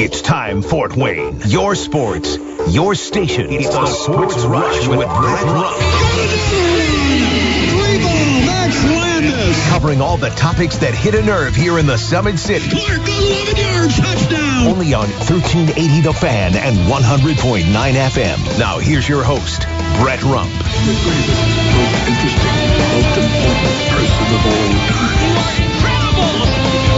It's time, Fort Wayne. Your sports, your station. It's the Sports Rush with Brett Rump. Covering all the topics that hit a nerve here in the Summit City. Clark, 11 yards, touchdown. Only on 1380 The Fan and 100.9 FM. Now here's your host, Brett Rump. The greatest, most interesting, most important person of all time. Incredible!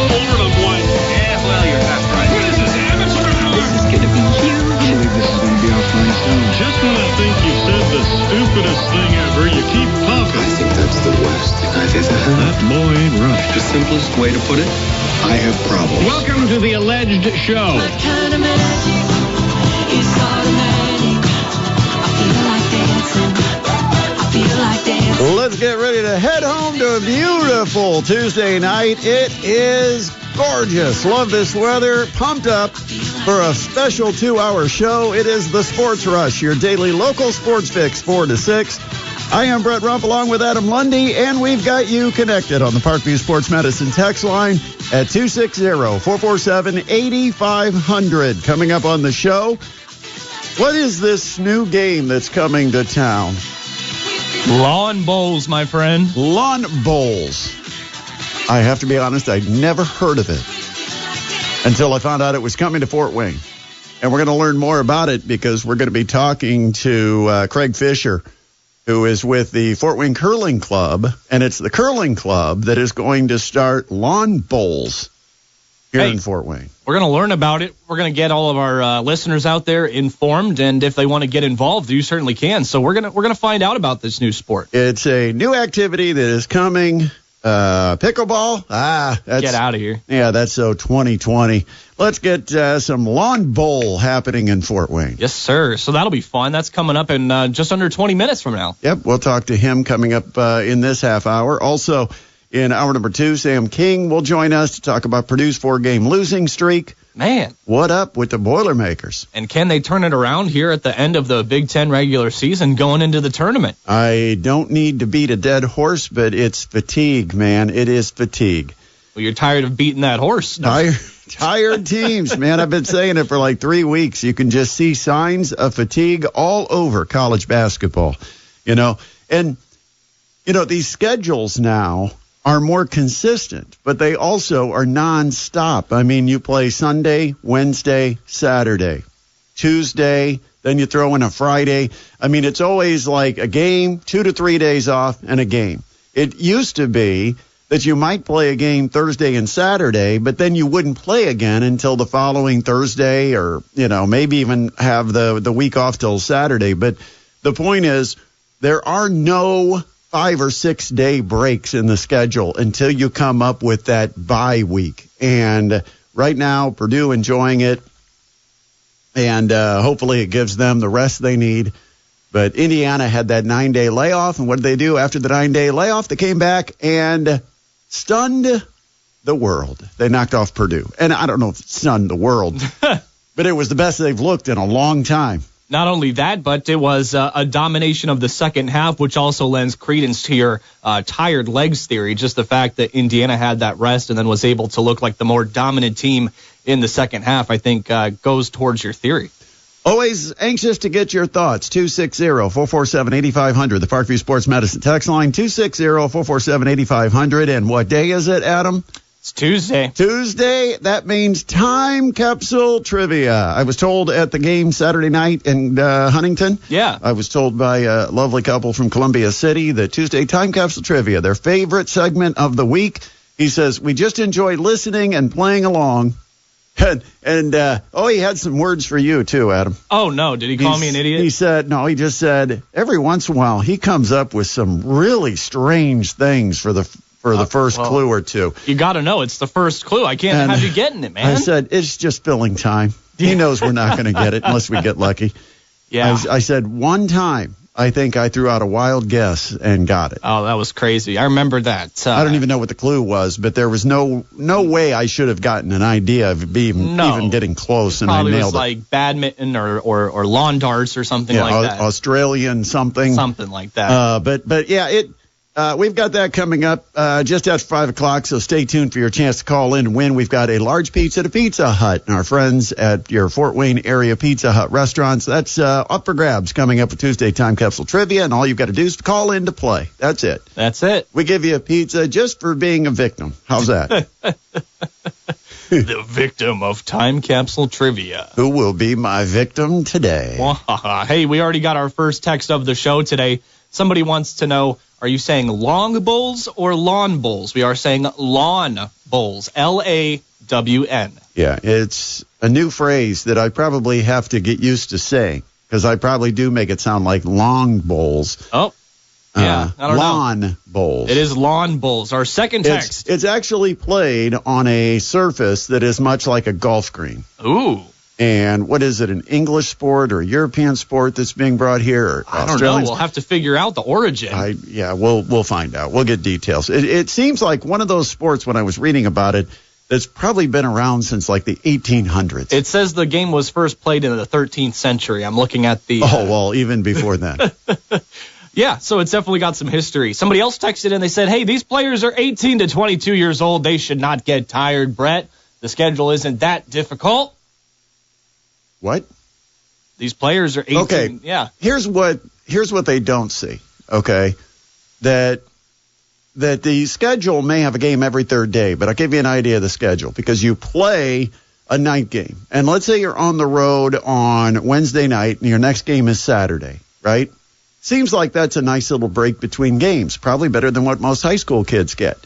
Over the one. Yeah, well, you're half right. What is this, amateur hour? This is going to be huge. I believe this is going to be our fine soon. Just when I think you've said the stupidest thing ever, you keep talking. I think that's the worst thing I've ever heard. That boy ain't right. The simplest way to put it, I have problems. Welcome to the alleged show. My kind of magic is automatic. I feel like dancing. I feel like dancing. Let's get ready to head home to a beautiful Tuesday night. It is gorgeous. Love this weather. Pumped up for a special 2-hour show. It is the Sports Rush, your daily local sports fix, 4 to 6. I am Brett Rump along with Adam Lundy, and we've got you connected on the Parkview Sports Medicine text line at 260-447-8500. Coming up on the show, what is this new game that's coming to town? Lawn bowls, my friend. Lawn bowls. I have to be honest, I'd never heard of it until I found out it was coming to Fort Wayne. And we're going to learn more about it because we're going to be talking to Craig Fischer, who is with the Fort Wayne Curling Club. And it's the curling club that is going to start lawn bowls here in Fort Wayne. We're going to learn about it. We're going to get all of our listeners out there informed, and if they want to get involved, you certainly can. So we're going to find out about this new sport. It's a new activity that is coming. Pickleball. Get out of here. Yeah, that's so 2020. Let's get some lawn bowl happening in Fort Wayne. Yes, sir. So that'll be fun. That's coming up in just under 20 minutes from now. Yep, we'll talk to him coming up in this half hour. Also, in hour number 2, Sam King will join us to talk about Purdue's 4-game losing streak. Man. What up with the Boilermakers? And can they turn it around here at the end of the Big Ten regular season going into the tournament? I don't need to beat a dead horse, but it's fatigue, man. It is fatigue. Well, you're tired of beating that horse. No. Tired teams, man. I've been saying it for like 3 weeks. You can just see signs of fatigue all over college basketball, And, these schedules now are more consistent, but they also are nonstop. I mean, you play Sunday, Wednesday, Saturday, Tuesday, then you throw in a Friday. I mean, it's always like a game, 2 to 3 days off, and a game. It used to be that you might play a game Thursday and Saturday, but then you wouldn't play again until the following Thursday or, maybe even have the week off till Saturday. But the point is, there are no 5 or 6 day breaks in the schedule until you come up with that bye week. And right now, Purdue enjoying it, and hopefully it gives them the rest they need. But Indiana had that 9-day layoff, and what did they do after the 9-day layoff? They came back and stunned the world. They knocked off Purdue. And I don't know if it stunned the world, but it was the best they've looked in a long time. Not only that, but it was a domination of the second half, which also lends credence to your tired legs theory. Just the fact that Indiana had that rest and then was able to look like the more dominant team in the second half, I think goes towards your theory. Always anxious to get your thoughts. 260-447-8500, the Parkview Sports Medicine text line, 260-447-8500. And what day is it, Adam? It's Tuesday. Tuesday, that means time capsule trivia. I was told at the game Saturday night in Huntington. Yeah. I was told by a lovely couple from Columbia City that Tuesday time capsule trivia, their favorite segment of the week. He says, we just enjoy listening and playing along. And he had some words for you too, Adam. Oh, no. Did he call me an idiot? He said, no, he just said every once in a while he comes up with some really strange things for the first clue or two. You got to know it's the first clue. I can't have you getting it, man. I said, it's just filling time. He knows we're not going to get it unless we get lucky. Yeah. I said one time, I think I threw out a wild guess and got it. Oh, that was crazy. I remember that. I don't even know what the clue was, but there was no way I should have gotten an idea of even getting close, and I nailed it. Probably was like badminton or lawn darts or something like that. Australian something. Something like that. But yeah, we've got that coming up just after 5 o'clock, so stay tuned for your chance to call in and win. We've got a large pizza at a Pizza Hut, and our friends at your Fort Wayne area Pizza Hut restaurants. That's up for grabs coming up with Tuesday Time Capsule Trivia, and all you've got to do is call in to play. That's it. That's it. We give you a pizza just for being a victim. How's that? The victim of Time Capsule Trivia. Who will be my victim today? Hey, we already got our first text of the show today. Somebody wants to know, are you saying long bowls or lawn bowls? We are saying lawn bowls, L-A-W-N. Yeah, it's a new phrase that I probably have to get used to saying, because I probably do make it sound like long bowls. Oh, yeah, I don't know. Lawn bowls. It is lawn bowls. Our second text. It's actually played on a surface that is much like a golf green. Ooh. And what is it, an English sport or a European sport that's being brought here? Or I don't know. We'll have to figure out the origin. We'll find out. We'll get details. It seems like one of those sports, when I was reading about it, that's probably been around since like the 1800s. It says the game was first played in the 13th century. I'm looking at the... Oh, well, even before then. Yeah, so it's definitely got some history. Somebody else texted in. They said, hey, these players are 18 to 22 years old. They should not get tired, Brett. The schedule isn't that difficult. What? These players are 18. Okay. Yeah. Here's what they don't see. Okay. That the schedule may have a game every third day, but I'll give you an idea of the schedule because you play a night game. And let's say you're on the road on Wednesday night and your next game is Saturday, right? Seems like that's a nice little break between games, probably better than what most high school kids get.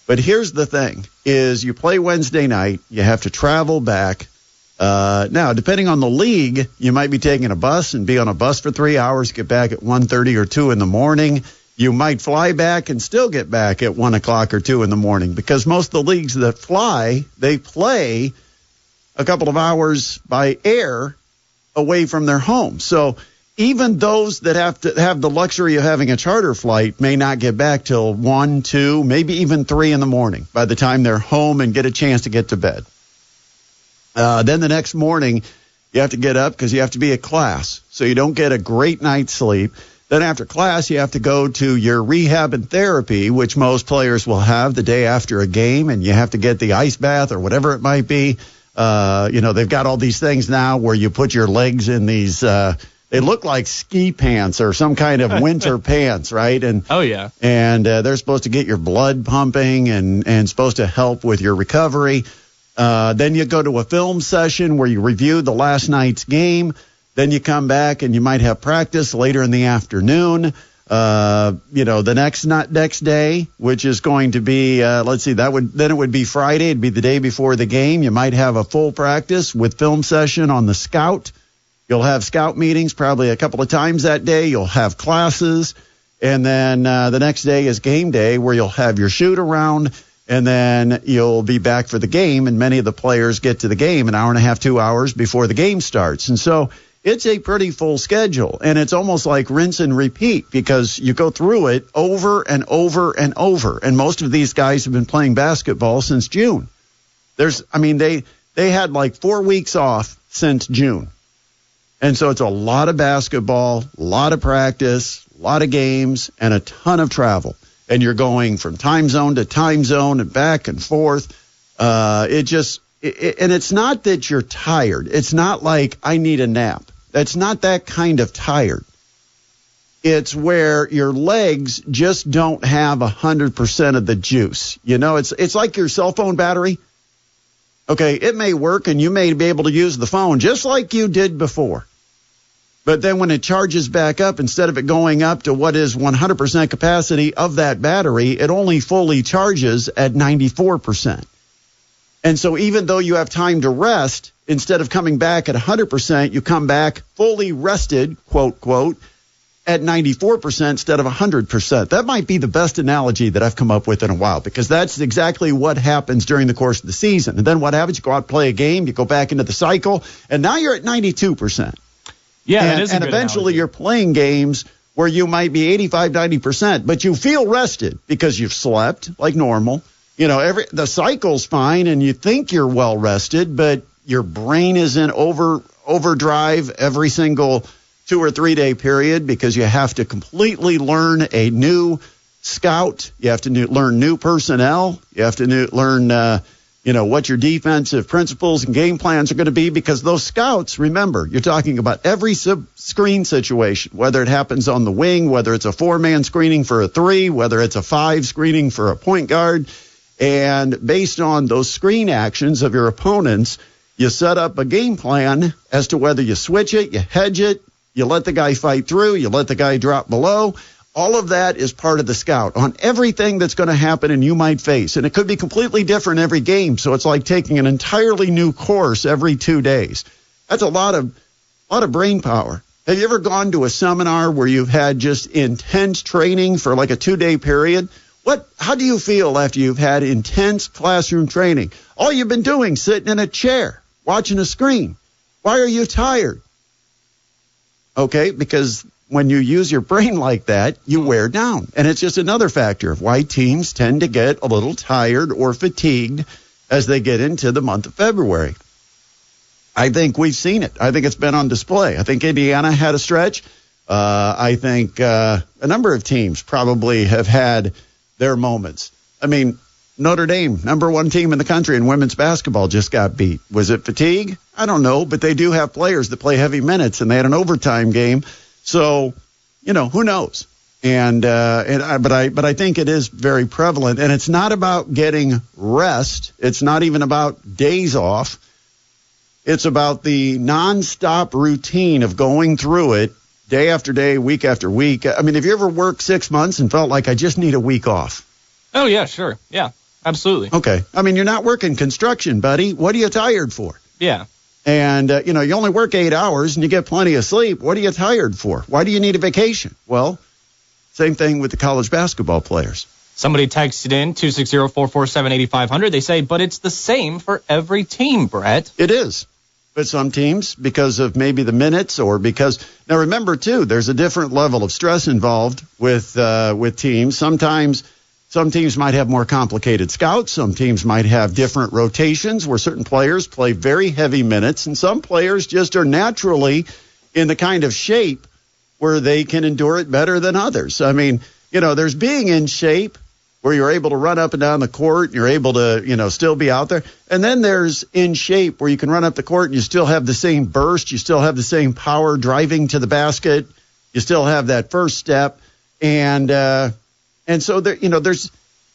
But here's the thing, is you play Wednesday night, you have to travel back. Now, depending on the league, you might be taking a bus and be on a bus for 3 hours, get back at 1:30 or 2 in the morning. You might fly back and still get back at 1 o'clock or 2 in the morning because most of the leagues that fly, they play a couple of hours by air away from their home. So even those that have to have the luxury of having a charter flight may not get back till 1, 2, maybe even 3 in the morning by the time they're home and get a chance to get to bed. Then the next morning, you have to get up because you have to be at class. So you don't get a great night's sleep. Then after class, you have to go to your rehab and therapy, which most players will have the day after a game, and you have to get the ice bath or whatever it might be. They've got all these things now where you put your legs in these they look like ski pants or some kind of winter pants, right? And oh yeah, and they're supposed to get your blood pumping and supposed to help with your recovery. Then you go to a film session where you review the last night's game. Then you come back and you might have practice later in the afternoon. The next day, which is going to be, it would be Friday. It'd be the day before the game. You might have a full practice with film session on the scout. You'll have scout meetings probably a couple of times that day. You'll have classes. And then the next day is game day where you'll have your shoot around. And then you'll be back for the game. And many of the players get to the game an hour and a half, 2 hours before the game starts. And so it's a pretty full schedule. And it's almost like rinse and repeat because you go through it over and over and over. And most of these guys have been playing basketball since June. They had like 4 weeks off since June. And so it's a lot of basketball, a lot of practice, a lot of games, and a ton of travel. And you're going from time zone to time zone and back and forth. And it's not that you're tired. It's not like I need a nap. That's not that kind of tired. It's where your legs just don't have 100% of the juice. It's like your cell phone battery. Okay, it may work and you may be able to use the phone just like you did before. But then when it charges back up, instead of it going up to what is 100% capacity of that battery, it only fully charges at 94%. And so even though you have time to rest, instead of coming back at 100%, you come back fully rested, quote, quote, at 94% instead of 100%. That might be the best analogy that I've come up with in a while because that's exactly what happens during the course of the season. And then what happens? You go out, play a game, you go back into the cycle, and now you're at 92%. Yeah, and eventually you're playing games where you might be 85, 90%, but you feel rested because you've slept like normal. The cycle's fine and you think you're well rested, but your brain is in overdrive every single 2 or 3 day period because you have to completely learn a new scout. You have to learn new personnel. You have to learn, what your defensive principles and game plans are going to be, because those scouts, remember, you're talking about every screen situation, whether it happens on the wing, whether it's a 4-man screening for a 3, whether it's a 5 screening for a point guard. And based on those screen actions of your opponents, you set up a game plan as to whether you switch it, you hedge it, you let the guy fight through, you let the guy drop below. All of that is part of the scout on everything that's going to happen and you might face. And it could be completely different every game. So it's like taking an entirely new course every 2 days. That's a lot of brain power. Have you ever gone to a seminar where you've had just intense training for like a 2-day period? How do you feel after you've had intense classroom training? All you've been doing, sitting in a chair, watching a screen. Why are you tired? Okay, because when you use your brain like that, you wear down. And it's just another factor of why teams tend to get a little tired or fatigued as they get into the month of February. I think we've seen it. I think it's been on display. I think Indiana had a stretch. I think a number of teams probably have had their moments. I mean, Notre Dame, number 1 team in the country in women's basketball, just got beat. Was it fatigue? I don't know, but they do have players that play heavy minutes, and they had an overtime game. So, who knows? But I think it is very prevalent, and it's not about getting rest. It's not even about days off. It's about the nonstop routine of going through it day after day, week after week. I mean, have you ever worked 6 months and felt like I just need a week off? Oh, yeah, sure. Yeah, absolutely. Okay. I mean, you're not working construction, buddy. What are you tired for? Yeah. And, you only work 8 hours and you get plenty of sleep. What are you tired for? Why do you need a vacation? Well, same thing with the college basketball players. Somebody texted in 260-447-8500. They say, but it's the same for every team, Brett. It is. But some teams, because of maybe the minutes or because – now remember, too, there's a different level of stress involved with teams. Sometimes some teams might have more complicated scouts. Some teams might have different rotations where certain players play very heavy minutes, and some players just are naturally in the kind of shape where they can endure it better than others. I mean, there's being in shape where you're able to run up and down the court, and you're able to, still be out there. And then there's in shape where you can run up the court and you still have the same burst, you still have the same power driving to the basket, you still have that first step. And so there,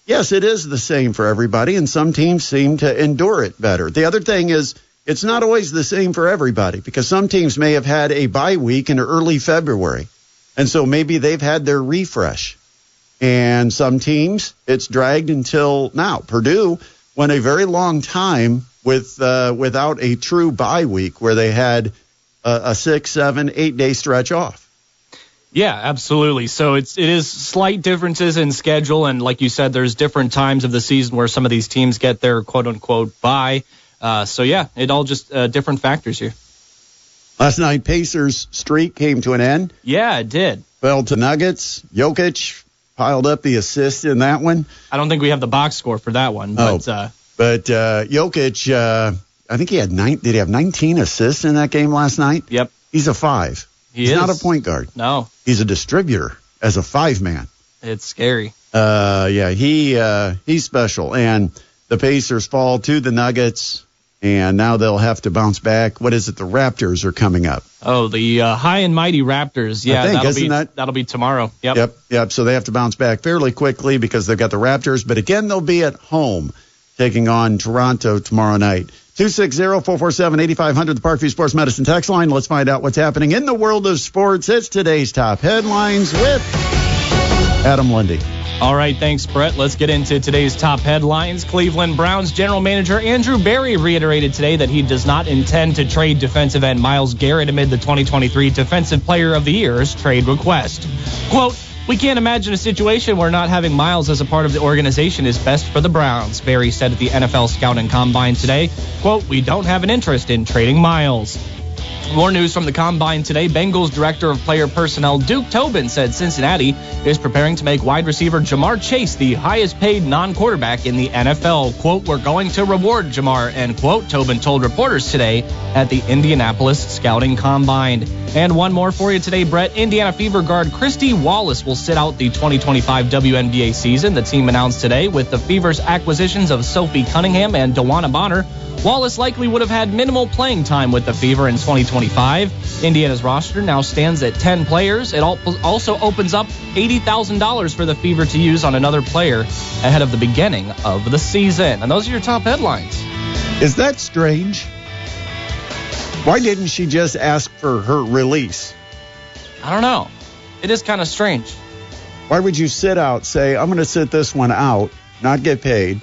yes, it is the same for everybody, and some teams seem to endure it better. The other thing is it's not always the same for everybody, because some teams may have had a bye week in early February, and so maybe they've had their refresh. And some teams, it's dragged until now. Purdue went a very long time without a true bye week where they had a 6, 7, 8 day stretch off. Yeah, absolutely. So it is slight differences in schedule, and like you said, there's different times of the season where some of these teams get their quote-unquote bye. So yeah, it all just different factors here. Last night, Pacers' streak came to an end. Yeah, it did. Fell to Nuggets. Jokic piled up the assist in that one. I don't think we have the box score for that one. But Jokic, I think he had did he have 19 assists in that game last night? Yep. He's a 5. He's not a point guard. No. He's a distributor as a 5-man. It's scary. He's special. And the Pacers fall to the Nuggets, and now they'll have to bounce back. What is it? The Raptors are coming up. Oh, the high and mighty Raptors. Yeah, that'll be tomorrow. Yep. So they have to bounce back fairly quickly because they've got the Raptors. But again, they'll be at home taking on Toronto tomorrow night. 260-447-8500, the Parkview Sports Medicine text line. Let's find out what's happening in the world of sports. It's today's top headlines with Adam Lundy. All right, thanks, Brett. Let's get into today's top headlines. Cleveland Browns general manager Andrew Berry reiterated today that he does not intend to trade defensive end Myles Garrett amid the 2023 Defensive Player of the Year's trade request. Quote, "We can't imagine a situation where not having Myles as a part of the organization is best for the Browns," Berry said at the NFL Scouting Combine today. Quote, "We don't have an interest in trading Myles." More news from the Combine today. Bengals Director of Player Personnel Duke Tobin said Cincinnati is preparing to make wide receiver Jamar Chase the highest paid non-quarterback in the NFL. Quote, "We're going to reward Jamar," end quote, Tobin told reporters today at the Indianapolis Scouting Combine. And one more for you today, Brett. Indiana Fever guard Christy Wallace will sit out the 2025 WNBA season. The team announced today with the Fever's acquisitions of Sophie Cunningham and DeWanna Bonner, Wallace likely would have had minimal playing time with the Fever in 2025. Indiana's roster now stands at 10 players. It also opens up $80,000 for the Fever to use on another player ahead of the beginning of the season. And those are your top headlines. Is that strange? Why didn't she just ask for her release? I don't know. It is kind of strange. Why would you sit out, say, I'm going to sit this one out, not get paid?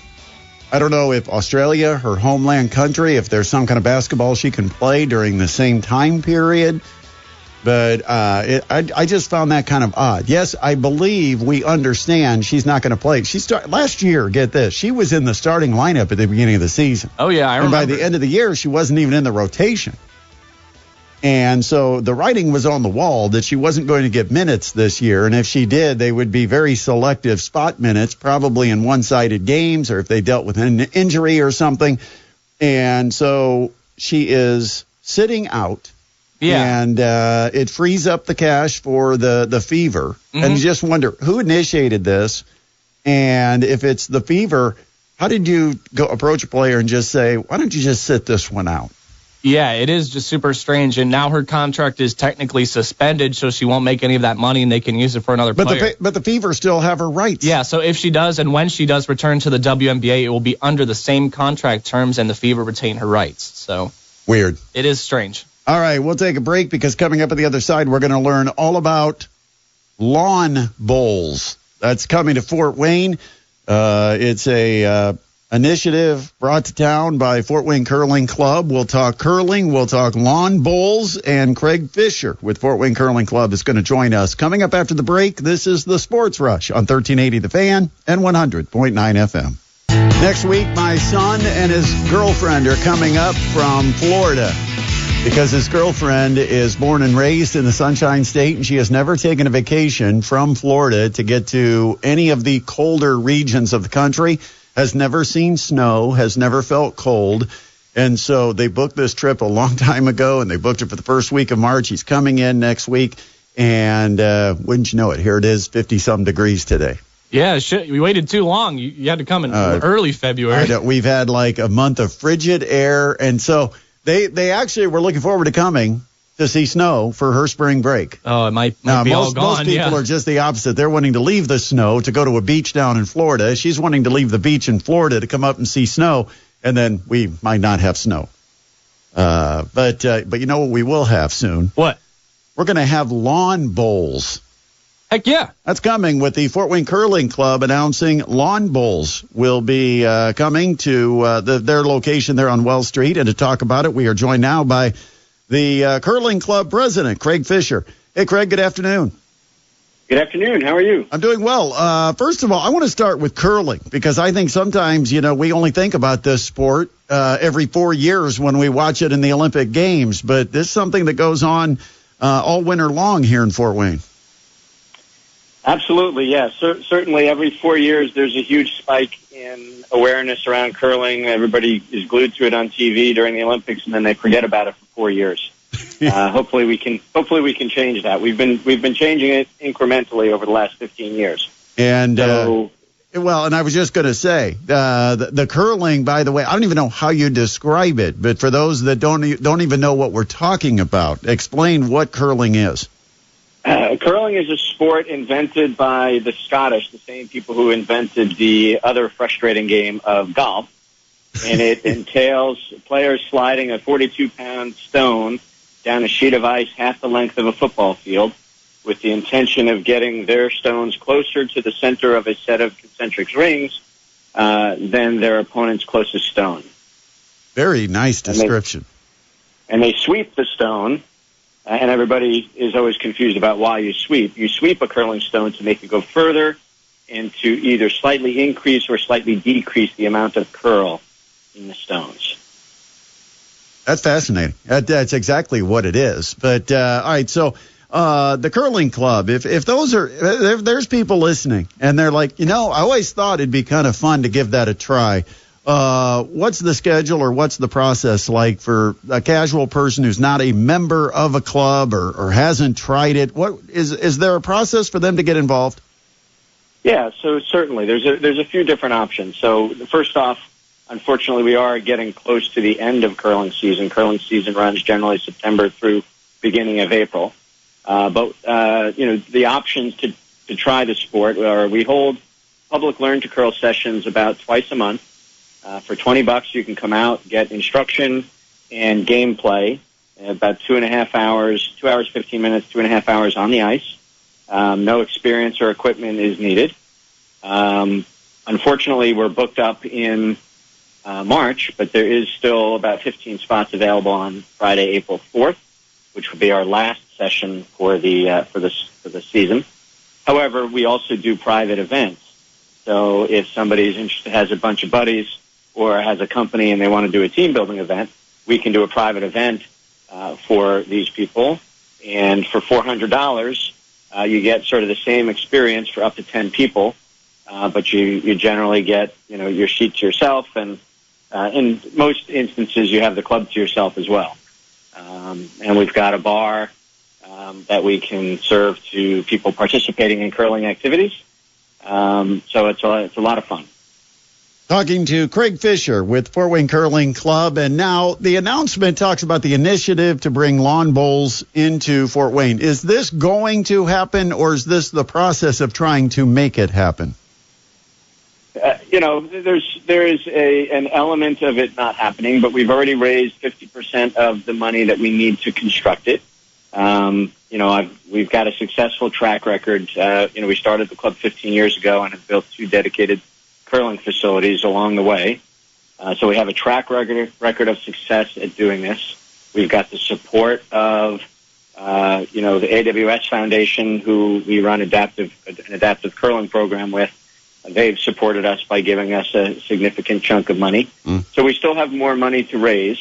I don't know if Australia, her homeland country, if there's some kind of basketball she can play during the same time period. But I just found that kind of odd. Yes, I believe we understand she's not going to play. Last year, get this, she was in the starting lineup at the beginning of the season. Oh, yeah, I remember. And by the end of the year, she wasn't even in the rotation. And so the writing was on the wall that she wasn't going to get minutes this year. And if she did, they would be very selective spot minutes, probably in one-sided games or if they dealt with an injury or something. And so she is sitting out. Yeah. And it frees up the cash for the Fever. Mm-hmm. And you just wonder, who initiated this? And if it's the Fever, how did you go approach a player and just say, why don't you just sit this one out? Yeah, it is just super strange, and now her contract is technically suspended, so she won't make any of that money, and they can use it for another player. But the Fever still have her rights. Yeah, so if she does, and when she does return to the WNBA, it will be under the same contract terms, and the Fever retain her rights. So weird. It is strange. All right, we'll take a break because coming up on the other side, we're going to learn all about lawn bowls. That's coming to Fort Wayne. It's a initiative brought to town by Fort Wayne Curling Club. We'll talk curling, we'll talk lawn bowls, and Craig Fischer with Fort Wayne Curling Club is going to join us. Coming up after the break, this is the Sports Rush on 1380 The Fan and 100.9 FM. Next week, my son and his girlfriend are coming up from Florida because his girlfriend is born and raised in the Sunshine State, and she has never taken a vacation from Florida to get to any of the colder regions of the country. Has never seen snow, has never felt cold. And so they booked this trip a long time ago, and they booked it for the first week of March. He's coming in next week, and wouldn't you know it, here it is, 50-some degrees today. Yeah, we waited too long. You had to come in early February. We've had like a month of frigid air, and so they actually were looking forward to coming to see snow for her spring break. Oh, it might be all gone. Most people are just the opposite. They're wanting to leave the snow to go to a beach down in Florida. She's wanting to leave the beach in Florida to come up and see snow, and then we might not have snow. But you know what we will have soon? What? We're going to have lawn bowls. Heck yeah. That's coming with the Fort Wayne Curling Club announcing lawn bowls will be coming to their location there on Wells Street. And to talk about it, we are joined now by the Curling Club president, Craig Fischer. Hey, Craig, good afternoon. Good afternoon. How are you? I'm doing well. First of all, I want to start with curling because I think sometimes, we only think about this sport every 4 years when we watch it in the Olympic Games. But this is something that goes on all winter long here in Fort Wayne. Absolutely, yes. Certainly every 4 years there's a huge spike in awareness around curling. Everybody is glued to it on TV during the Olympics, and then they forget about it for 4 years. Hopefully we can change that. We've been changing it incrementally over the last 15 years. And and I was just going to say the curling, by the way, I don't even know how you describe it, but for those that don't even know what we're talking about, explain what curling is. Curling is a sport invented by the Scottish, the same people who invented the other frustrating game of golf. And it entails players sliding a 42-pound stone down a sheet of ice half the length of a football field with the intention of getting their stones closer to the center of a set of concentric rings than their opponent's closest stone. Very nice description. And they sweep the stone. And everybody is always confused about why you sweep. You sweep a curling stone to make it go further and to either slightly increase or slightly decrease the amount of curl in the stones. That's fascinating. That's exactly what it is. But all right, so the curling club. If those are if there's people listening and they're like, I always thought it'd be kind of fun to give that a try. What's the schedule or what's the process like for a casual person who's not a member of a club or hasn't tried it? What is there a process for them to get involved? Yeah, so certainly there's a few different options. So first off, unfortunately, we are getting close to the end of curling season. Curling season runs generally September through beginning of April. But the options to try the sport are we hold public learn to curl sessions about twice a month. For $20, you can come out, get instruction and gameplay, about 2.5 hours, 2 hours, 15 minutes, 2.5 hours on the ice. No experience or equipment is needed. Unfortunately, we're booked up in March, but there is still about 15 spots available on Friday, April 4th, which will be our last session for the season. However, we also do private events. So if somebody's interested, has a bunch of buddies, or has a company and they want to do a team building event, we can do a private event for these people. And for $400, you get sort of the same experience for up to 10 people, but you generally get your seat to yourself, and in most instances you have the club to yourself as well. And we've got a bar that we can serve to people participating in curling activities. So it's a lot of fun. Talking to Craig Fischer with Fort Wayne Curling Club, and now the announcement talks about the initiative to bring lawn bowls into Fort Wayne. Is this going to happen, or is this the process of trying to make it happen? There is an element of it not happening, but we've already raised 50% of the money that we need to construct it. We've got a successful track record. We started the club 15 years ago and have built 2 dedicated curling facilities along the way. So we have a track record of success at doing this. We've got the support of, the AWS Foundation, who we run an adaptive curling program with. They've supported us by giving us a significant chunk of money. So we still have more money to raise,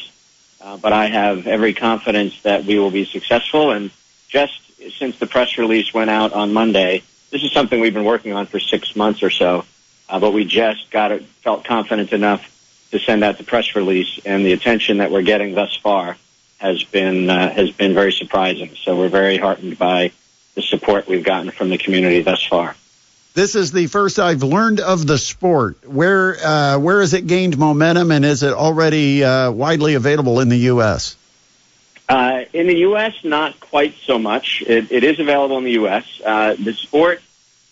but I have every confidence that we will be successful. And just since the press release went out on Monday, this is something we've been working on for 6 months or so. But we just felt confident enough to send out the press release, and the attention that we're getting thus far has been very surprising. So we're very heartened by the support we've gotten from the community thus far. This is the first I've learned of the sport. Where has it gained momentum, and is it already widely available in the U.S.? In the U.S., not quite so much. It is available in the U.S. The sport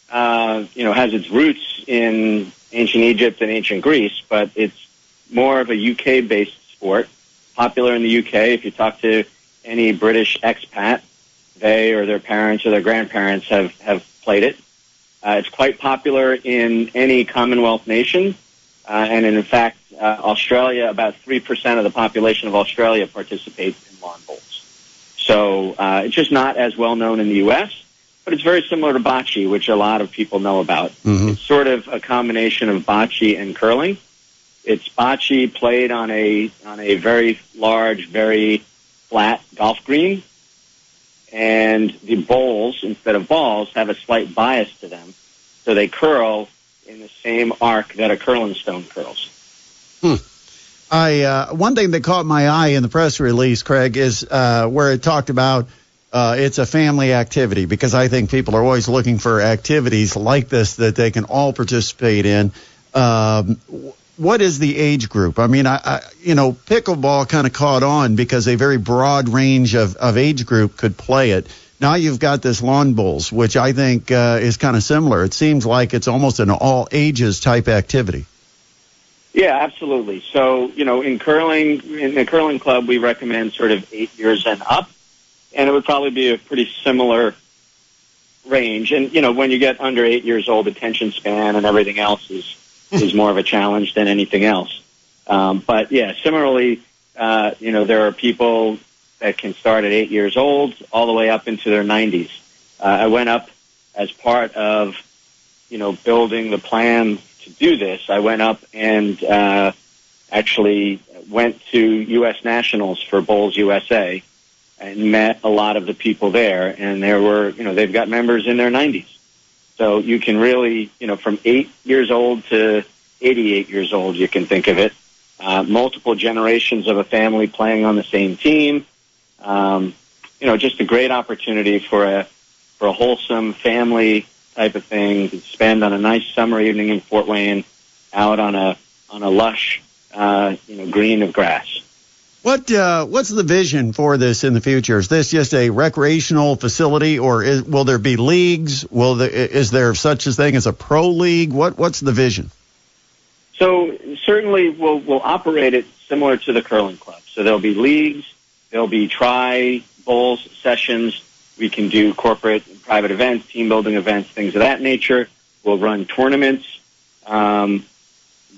has its roots in ancient Egypt and ancient Greece, but it's more of a UK-based sport. Popular in the UK. If you talk to any British expat, they or their parents or their grandparents have played it. It's quite popular in any Commonwealth nation, and in fact, Australia, about 3% of the population of Australia participates in lawn bowls. So it's just not as well known in the U.S., but it's very similar to bocce, which a lot of people know about. It's sort of a combination of bocce and curling. It's bocce played on a very large, very flat golf green, and the bowls, instead of balls, have a slight bias to them, so they curl in the same arc that a curling stone curls. One thing that caught my eye in the press release, Craig, is where it talked about it's a family activity, because I think people are always looking for activities like this that they can all participate in. What is the age group? I mean, pickleball kind of caught on because a very broad range of age group could play it. Now you've got this lawn bowls, which I think is kind of similar. It seems like it's almost an all ages type activity. Yeah, absolutely. So, in the curling club, we recommend sort of 8 years and up, and it would probably be a pretty similar range. And, when you get under 8 years old, attention span and everything else is more of a challenge than anything else. But yeah, similarly, there are people that can start at 8 years old all the way up into their 90s. I went up as part of, building the plan to do this. I went up and actually went to U.S. Nationals for Bowls USA and met a lot of the people there. And there were, they've got members in their 90s. So you can really, from 8 years old to 88 years old, you can think of it. Multiple generations of a family playing on the same team. Just a great opportunity for a wholesome family type of thing to spend on a nice summer evening in Fort Wayne, out on a lush, green of grass. What's the vision for this in the future? Is this just a recreational facility, or will there be leagues? Is there such a thing as a pro league? What's the vision? So certainly we'll operate it similar to the curling club. So there'll be leagues, there'll be bowls sessions. We can do corporate and private events, team building events, things of that nature. We'll run tournaments.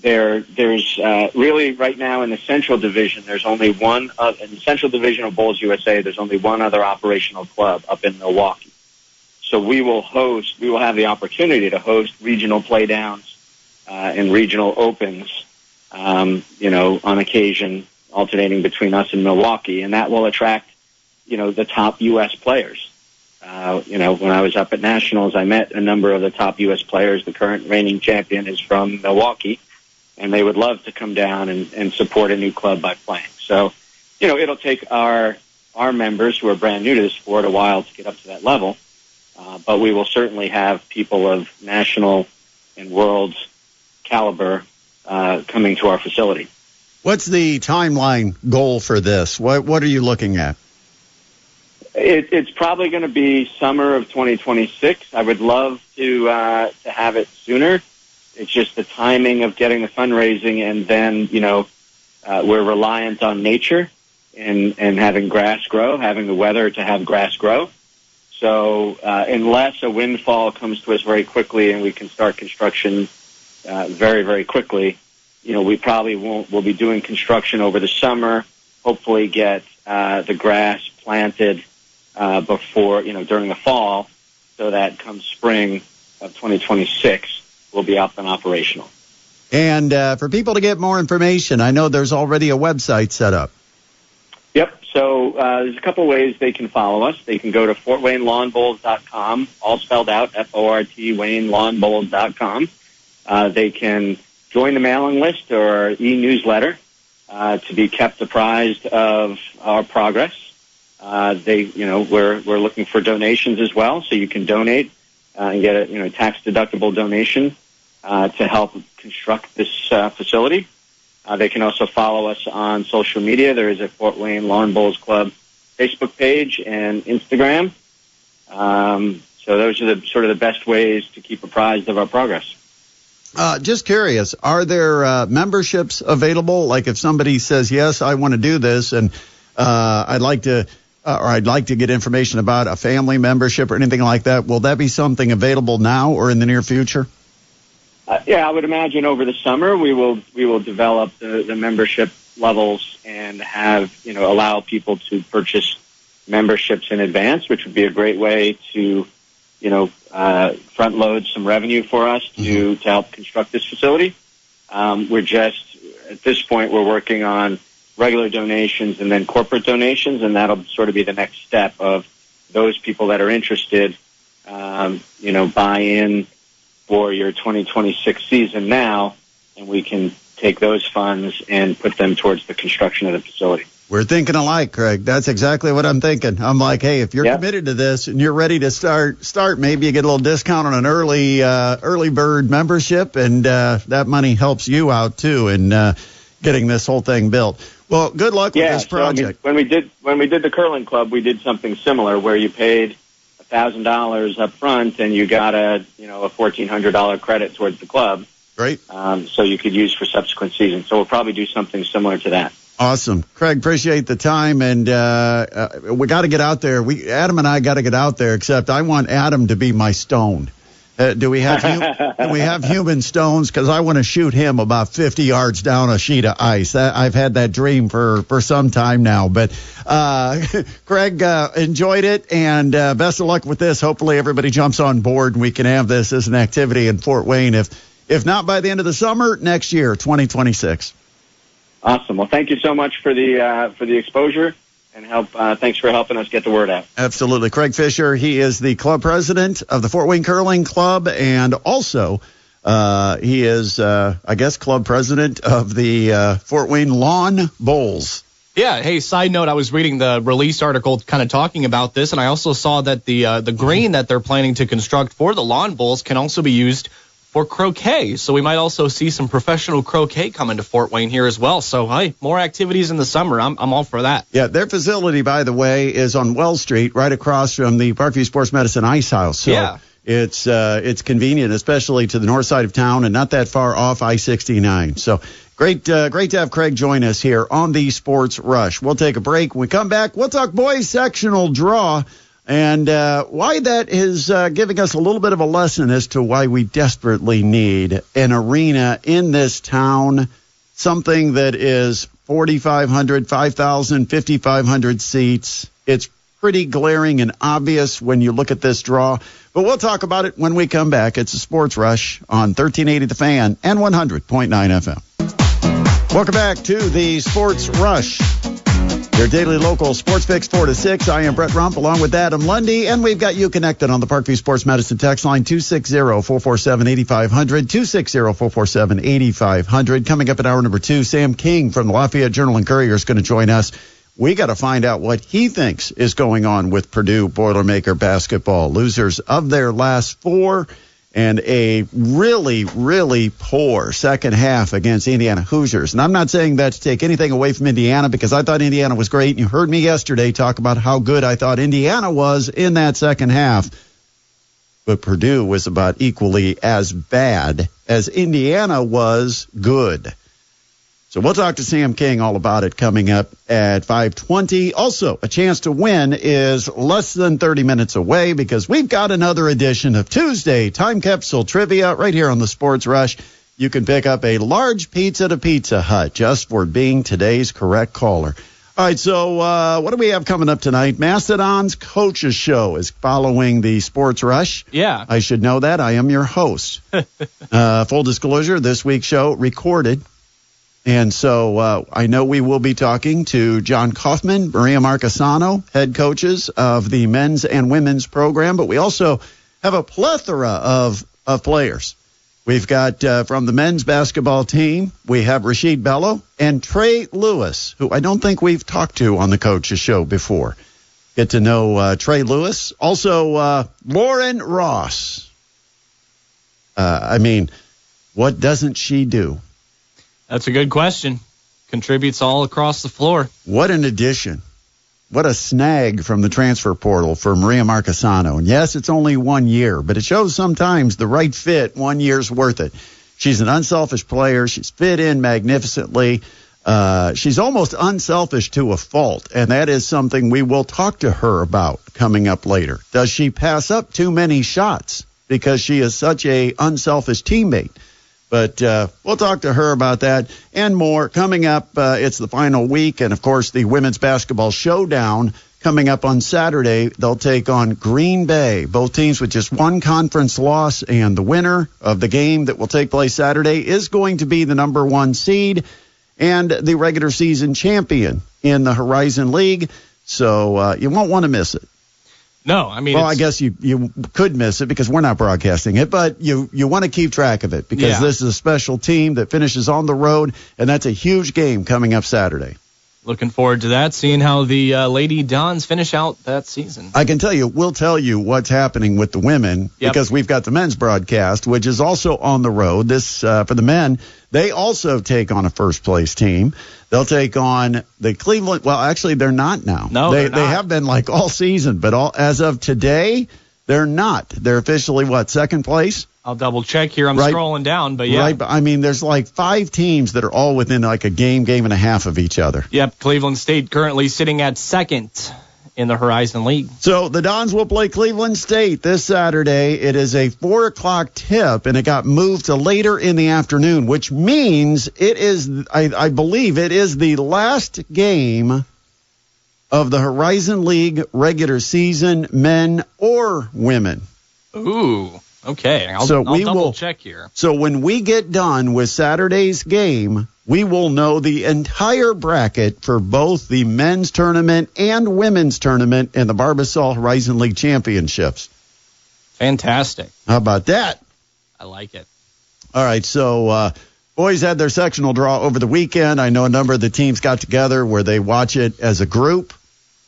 There's really right now in the Central Division, there's only in the Central Division of Bowls USA, there's only one other operational club up in Milwaukee. So we will have the opportunity to host regional playdowns and regional opens, on occasion, alternating between us and Milwaukee, and that will attract, the top U.S. players. When I was up at Nationals, I met a number of the top U.S. players. The current reigning champion is from Milwaukee, and they would love to come down and support a new club by playing. So, it'll take our members who are brand new to the sport a while to get up to that level, but we will certainly have people of national and world caliber coming to our facility. What's the timeline goal for this? What are you looking at? It's probably going to be summer of 2026. I would love to have it sooner. It's just the timing of getting the fundraising, and then we're reliant on nature and having grass grow, having the weather to have grass grow. So unless a windfall comes to us very quickly and we can start construction very, very quickly, we probably we'll be doing construction over the summer. Hopefully get the grass planted before, during the fall, so that come spring of 2026, we'll be up and operational. And for people to get more information, I know there's already a website set up. Yep. So there's a couple ways they can follow us. They can go to FortWayneLawnBowls.com, all spelled out, FORT, WayneLawnBowls.com. They can join the mailing list or e-newsletter to be kept apprised of our progress. We're looking for donations as well, so you can donate and get a tax-deductible donation to help construct this facility. They can also follow us on social media. There is a Fort Wayne Lawn Bowls Club Facebook page and Instagram. So those are the best ways to keep apprised of our progress. Just curious, are there memberships available? Like if somebody says, yes, I want to do this, and I'd like to get information about a family membership or anything like that, will that be something available now or in the near future? Yeah, I would imagine over the summer we will develop the membership levels and have, allow people to purchase memberships in advance, which would be a great way to, front load some revenue for us to help construct this facility. At this point, we're working on regular donations and then corporate donations, and that'll sort of be the next step of those people that are interested, buy in for your 2026 season now, and we can take those funds and put them towards the construction of the facility. We're thinking alike, Craig. That's exactly what I'm thinking. I'm like, hey, if you're committed to this and you're ready to start, maybe you get a little discount on an early bird membership, and that money helps you out too in getting this whole thing built. Well, good luck with this project. So, when we did the curling club, we did something similar where you paid $1,000 up front and you got a $1,400 credit towards the club. Great. So you could use for subsequent seasons. So we'll probably do something similar to that. Awesome. Craig, appreciate the time, and we got to get out there. Adam and I got to get out there, except I want Adam to be my stone. Do we have human stones? Because I want to shoot him about 50 yards down a sheet of ice. I've had that dream for some time now. But Craig, enjoyed it, and best of luck with this. Hopefully everybody jumps on board and we can have this as an activity in Fort Wayne. If not by the end of the summer, next year, 2026. Awesome. Well, thank you so much for the exposure and help. Thanks for helping us get the word out. Absolutely. Craig Fischer, he is the club president of the Fort Wayne Curling Club, and also he is, I guess, club president of the Fort Wayne Lawn Bowls. Yeah. Hey, side note, I was reading the release article kind of talking about this, and I also saw that the green that they're planning to construct for the lawn bowls can also be used for croquet. So we might also see some professional croquet coming to Fort Wayne here as well. So, hey, more activities in the summer. I'm all for that. Yeah, their facility, by the way, is on Wells Street, right across from the Parkview Sports Medicine Ice House. So yeah. It's convenient, especially to the north side of town and not that far off I-69. So great to have Craig join us here on the Sports Rush. We'll take a break. When we come back, we'll talk boys sectional draw and why that is giving us a little bit of a lesson as to why we desperately need an arena in this town, something that is 4,500, 5,000, 5,500 seats. It's pretty glaring and obvious when you look at this draw. But we'll talk about it when we come back. It's a Sports Rush on 1380 The Fan and 100.9 FM. Welcome back to the Sports Rush, your daily local sports fix 4 to 6. I am Brett Rump along with Adam Lundy, and we've got you connected on the Parkview Sports Medicine text line 260-447-8500, 260-447-8500. Coming up at hour number 2, Sam King from the Lafayette Journal and Courier is going to join us. We got to find out what he thinks is going on with Purdue Boilermaker basketball. Losers of their last 4 and a really, really poor second half against Indiana Hoosiers. And I'm not saying that to take anything away from Indiana, because I thought Indiana was great. And you heard me yesterday talk about how good I thought Indiana was in that second half. But Purdue was about equally as bad as Indiana was good. So we'll talk to Sam King all about it coming up at 5:20. Also, a chance to win is less than 30 minutes away, because we've got another edition of Tuesday Time Capsule Trivia right here on the Sports Rush. You can pick up a large pizza to Pizza Hut just for being today's correct caller. All right, so what do we have coming up tonight? Mastodon's Coaches Show is following the Sports Rush. Yeah. I should know that. I am your host. Full disclosure, this week's show recorded. And so I know we will be talking to John Kaufman, Maria Marcassano, head coaches of the men's and women's program. But we also have a plethora of players. We've got from the men's basketball team, we have Rasheed Bello and Trey Lewis, who I don't think we've talked to on the Coaches Show before. Get to know Trey Lewis. Also, Lauren Ross. What doesn't she do? That's a good question. Contributes all across the floor. What an addition. What a snag from the transfer portal for Maria Marcassano. And yes, it's only 1 year, but it shows sometimes the right fit, 1 year's worth it. She's an unselfish player. She's fit in magnificently. She's almost unselfish to a fault, and that is something we will talk to her about coming up later. Does she pass up too many shots because she is such a unselfish teammate? But we'll talk to her about that and more. Coming up, it's the final week, and, of course, the Women's Basketball Showdown coming up on Saturday. They'll take on Green Bay, both teams with just one conference loss, and the winner of the game that will take place Saturday is going to be the number 1 seed and the regular season champion in the Horizon League. So you won't want to miss it. No, I mean, well, I guess you could miss it because we're not broadcasting it, but you want to keep track of it because this is a special team that finishes on the road, and that's a huge game coming up Saturday. Looking forward to that, seeing how the Lady Dons finish out that season. I can tell you, we'll tell you what's happening with the women because we've got the men's broadcast, which is also on the road. This for the men, they also take on a first-place team. They'll take on the Cleveland. Well, actually, they're not now. No, they they're not. have been like all season, but as of today, they're not. They're officially second place? I'll double check here. I'm scrolling down, but yeah. Right, but I mean, there's like 5 teams that are all within like a game and a half of each other. Yep, Cleveland State currently sitting at second in the Horizon League. So the Dons will play Cleveland State this Saturday. It is a 4 o'clock tip, and it got moved to later in the afternoon, which means it is, I believe it is the last game of the Horizon League regular season, men or women. Ooh. Okay, I'll we double will check here. So when we get done with Saturday's game, we will know the entire bracket for both the men's tournament and women's tournament in the Barbasol Horizon League Championships. Fantastic. How about that? I like it. All right, so boys had their sectional draw over the weekend. I know a number of the teams got together where they watch it as a group.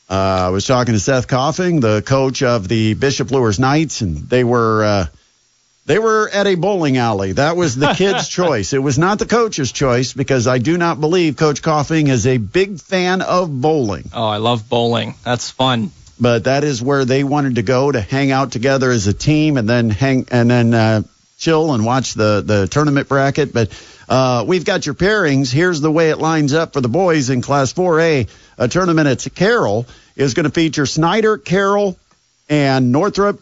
I was talking to Seth Coffing, the coach of the Bishop Lures Knights, and they were at a bowling alley. That was the kids' choice. It was not the coach's choice because I do not believe Coach Coffing is a big fan of bowling. Oh, I love bowling. That's fun. But that is where they wanted to go to hang out together as a team and then chill and watch the tournament bracket. But we've got your pairings. Here's the way it lines up for the boys in Class 4A. A tournament at Carroll is going to feature Snyder, Carroll, and Northrop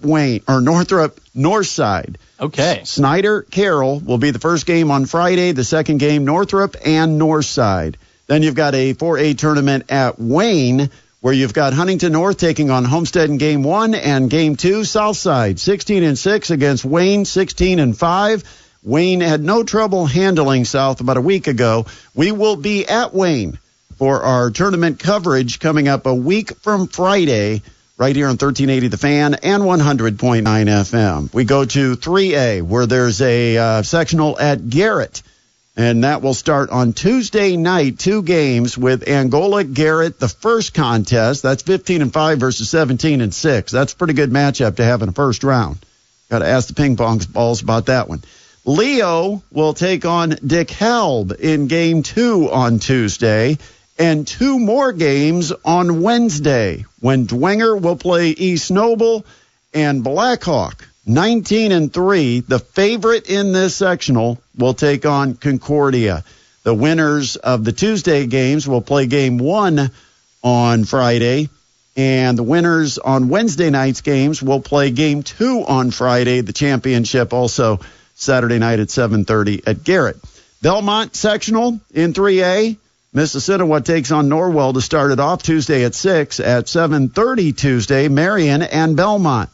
Northside. Okay. Snyder, Carroll will be the first game on Friday. The second game, Northrop and Northside. Then you've got a 4A tournament at Wayne, where you've got Huntington North taking on Homestead in Game 1 and Game 2, Southside, 16-6 against Wayne, 16-5. Wayne had no trouble handling South about a week ago. We will be at Wayne for our tournament coverage coming up a week from Friday, right here on 1380 The Fan and 100.9 FM. We go to 3A, where there's a sectional at Garrett. And that will start on Tuesday night, 2 games with Angola Garrett, the first contest. That's 15-5 versus 17-6. That's a pretty good matchup to have in the first round. Got to ask the ping pong balls about that one. Leo will take on DeKalb in Game 2 on Tuesday, and 2 more games on Wednesday when Dwenger will play East Noble and Blackhawk. 19-3, the favorite in this sectional, will take on Concordia. The winners of the Tuesday games will play Game 1 on Friday, and the winners on Wednesday night's games will play Game 2 on Friday. The championship also Saturday night at 7:30 at Garrett. Belmont sectional in 3A. Mississinawa takes on Norwell to start it off Tuesday at 6 at 7:30 Tuesday, Marion and Belmont.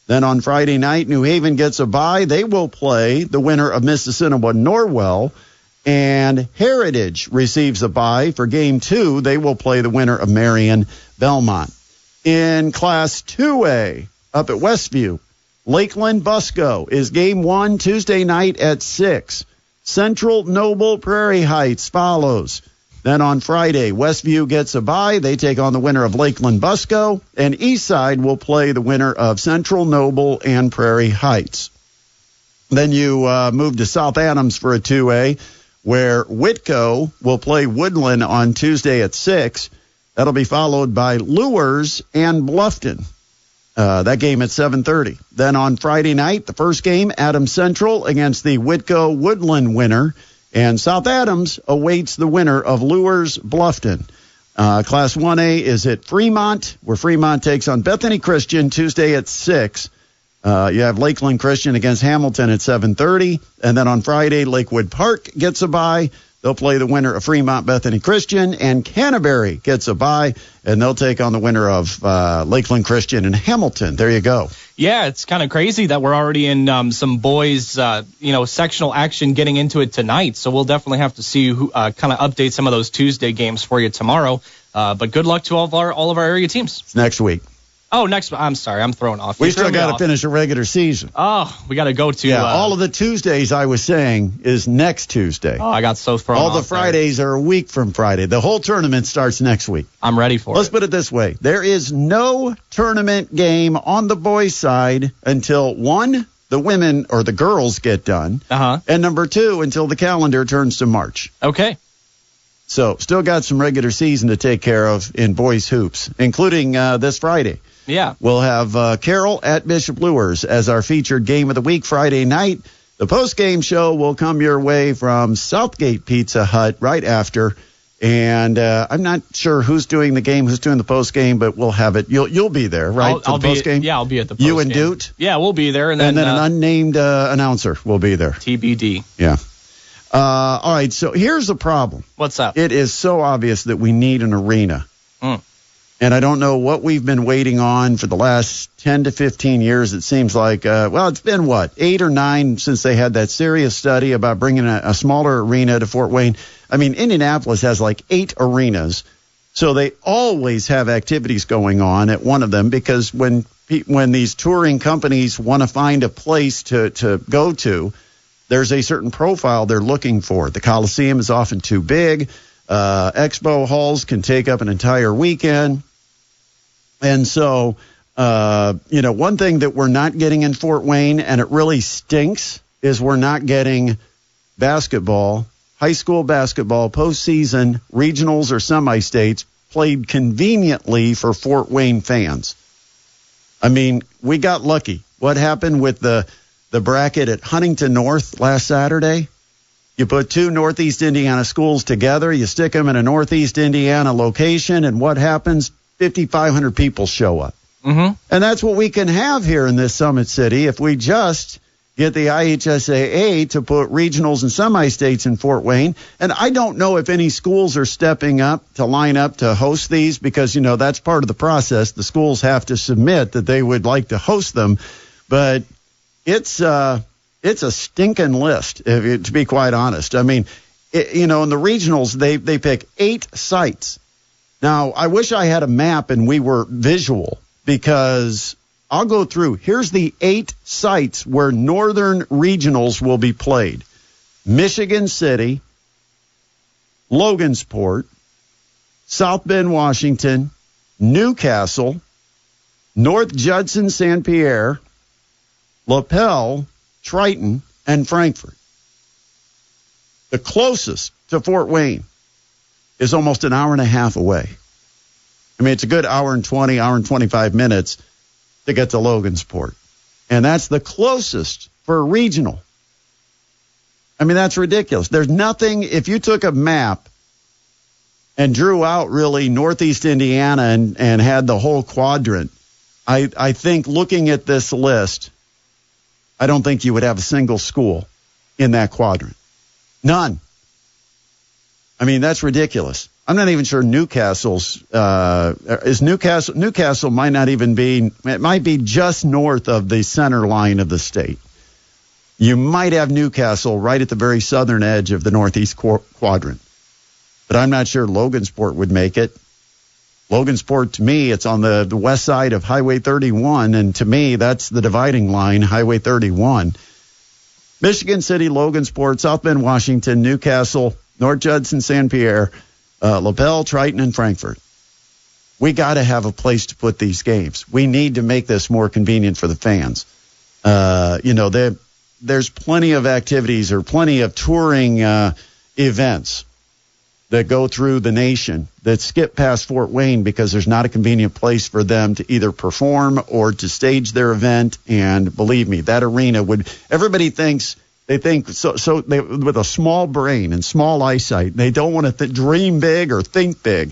Then on Friday night, New Haven gets a bye. They will play the winner of Mississinawa Norwell, and Heritage receives a bye for Game 2. They will play the winner of Marion Belmont. In Class 2A, up at Westview, Lakeland Busco is Game 1 Tuesday night at 6. Central Noble Prairie Heights follows. Then on Friday, Westview gets a bye. They take on the winner of Lakeland Busco, and Eastside will play the winner of Central Noble and Prairie Heights. Then you move to South Adams for a 2A, where Whitco will play Woodland on Tuesday at 6. That'll be followed by Lures and Bluffton. That game at 7:30. Then on Friday night, the first game, Adams Central against the Whitco Woodland winner. And South Adams awaits the winner of Lures Bluffton. Class 1A is at Fremont, where Fremont takes on Bethany Christian Tuesday at 6. You have Lakeland Christian against Hamilton at 7:30. And then on Friday, Lakewood Park gets a bye. They'll play the winner of Fremont Bethany Christian, and Canterbury gets a bye, and they'll take on the winner of Lakeland Christian and Hamilton. There you go. Yeah, it's kind of crazy that we're already in some boys, sectional action getting into it tonight. So we'll definitely have to see who kind of update some of those Tuesday games for you tomorrow. But good luck to all of our area teams. It's next week. Oh, I'm sorry, I'm thrown off. We still got to finish a regular season. Oh, we got to go to. Yeah, all of the Tuesdays I was saying is next Tuesday. Oh, I got so thrown off. All the Fridays are a week from Friday. The whole tournament starts next week. I'm ready for it. Let's put it this way. There is no tournament game on the boys' side until, 1, the women or the girls get done, and number 2, until the calendar turns to March. Okay. So still got some regular season to take care of in boys hoops, including this Friday. Yeah. We'll have Carroll at Bishop Lures as our featured game of the week Friday night. The post-game show will come your way from Southgate Pizza Hut right after. And I'm not sure who's doing the game, who's doing the post-game, but we'll have it. You'll be there, right? I'll be post-game? Yeah, I'll be at the post-game. You and Doot? Yeah, we'll be there. And then an unnamed announcer will be there. TBD. Yeah. All right, so here's the problem. What's up? It is so obvious that we need an arena. And I don't know what we've been waiting on for the last 10 to 15 years. It seems like, it's been 8 or 9 since they had that serious study about bringing a smaller arena to Fort Wayne. I mean, Indianapolis has 8 arenas. So they always have activities going on at one of them, because when these touring companies want to find a place to go to, there's a certain profile they're looking for. The Coliseum is often too big. Expo halls can take up an entire weekend. And so, one thing that we're not getting in Fort Wayne, and it really stinks, is we're not getting basketball, high school basketball, postseason, regionals, or semi-states played conveniently for Fort Wayne fans. I mean, we got lucky. What happened with the bracket at Huntington North last Saturday? You put 2 Northeast Indiana schools together, you stick them in a Northeast Indiana location, and what happens? 5,500 people show up. Mm-hmm. And that's what we can have here in this Summit City if we just get the IHSAA to put regionals and semi-states in Fort Wayne. And I don't know if any schools are stepping up to line up to host these, because, that's part of the process. The schools have to submit that they would like to host them. But it's a stinking list, to be quite honest. I mean, in the regionals, they pick 8 sites. Now, I wish I had a map and we were visual, because I'll go through. Here's the 8 sites where Northern Regionals will be played. Michigan City, Logansport, South Bend, Washington, Newcastle, North Judson, St. Pierre, LaPel, Triton, and Frankfort. The closest to Fort Wayne is almost an hour and a half away. I mean, it's a good hour and 20, hour and 25 minutes to get to Logansport. And that's the closest for a regional. I mean, that's ridiculous. There's nothing, if you took a map and drew out really Northeast Indiana and had the whole quadrant, I think looking at this list, I don't think you would have a single school in that quadrant. None. I mean, that's ridiculous. I'm not even sure Newcastle's is Newcastle might not even be, it might be just north of the center line of the state. You might have Newcastle right at the very southern edge of the northeast quadrant. But I'm not sure Logansport would make it. Logansport, to me, it's on the west side of Highway 31, and to me, that's the dividing line, Highway 31. Michigan City, Logansport, South Bend, Washington, Newcastle, North Judson, St. Pierre, LaPel, Triton, and Frankfort. We got to have a place to put these games. We need to make this more convenient for the fans. There's plenty of activities or plenty of touring events that go through the nation that skip past Fort Wayne because there's not a convenient place for them to either perform or to stage their event. And believe me, that arena would, everybody thinks, they think so they, with a small brain and small eyesight, they don't want to dream big or think big.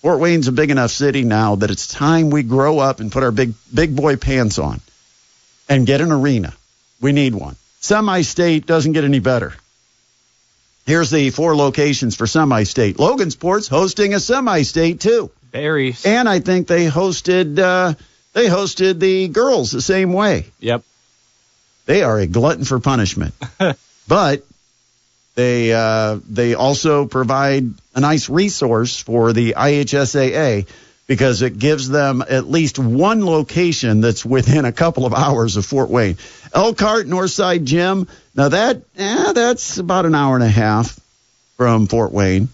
Fort Wayne's a big enough city now that it's time we grow up and put our big boy pants on and get an arena. We need one. Semi-state doesn't get any better. Here's the 4 locations for semi-state. Logansport's hosting a semi-state too. Berries. And I think they hosted the girls the same way. Yep. They are a glutton for punishment. But they also provide a nice resource for the IHSAA because it gives them at least one location that's within a couple of hours of Fort Wayne. Elkhart Northside Gym, now that's about an hour and a half from Fort Wayne.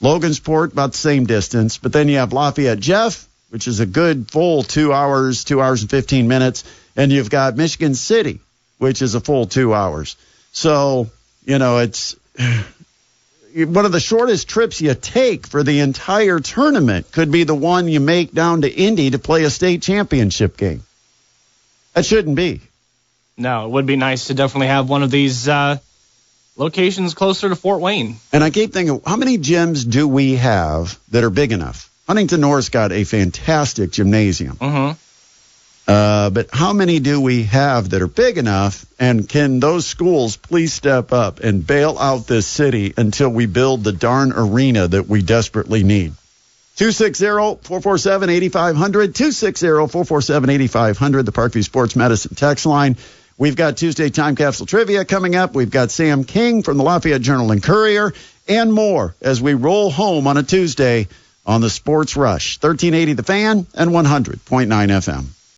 Logansport, about the same distance. But then you have Lafayette Jeff, which is a good full 2 hours and 15 minutes. And you've got Michigan City, which is a full 2 hours. So, it's one of the shortest trips you take for the entire tournament could be the one you make down to Indy to play a state championship game. That shouldn't be. No, it would be nice to definitely have one of these locations closer to Fort Wayne. And I keep thinking, how many gyms do we have that are big enough? Huntington North's got a fantastic gymnasium. Mm-hmm. But how many do we have that are big enough, and can those schools please step up and bail out this city until we build the darn arena that we desperately need? 260-447-8500, 260-447-8500, the Parkview Sports Medicine text line. We've got Tuesday Time Capsule Trivia coming up. We've got Sam King from the Lafayette Journal and Courier and more as we roll home on a Tuesday on the Sports Rush. 1380 The Fan and 100.9 FM.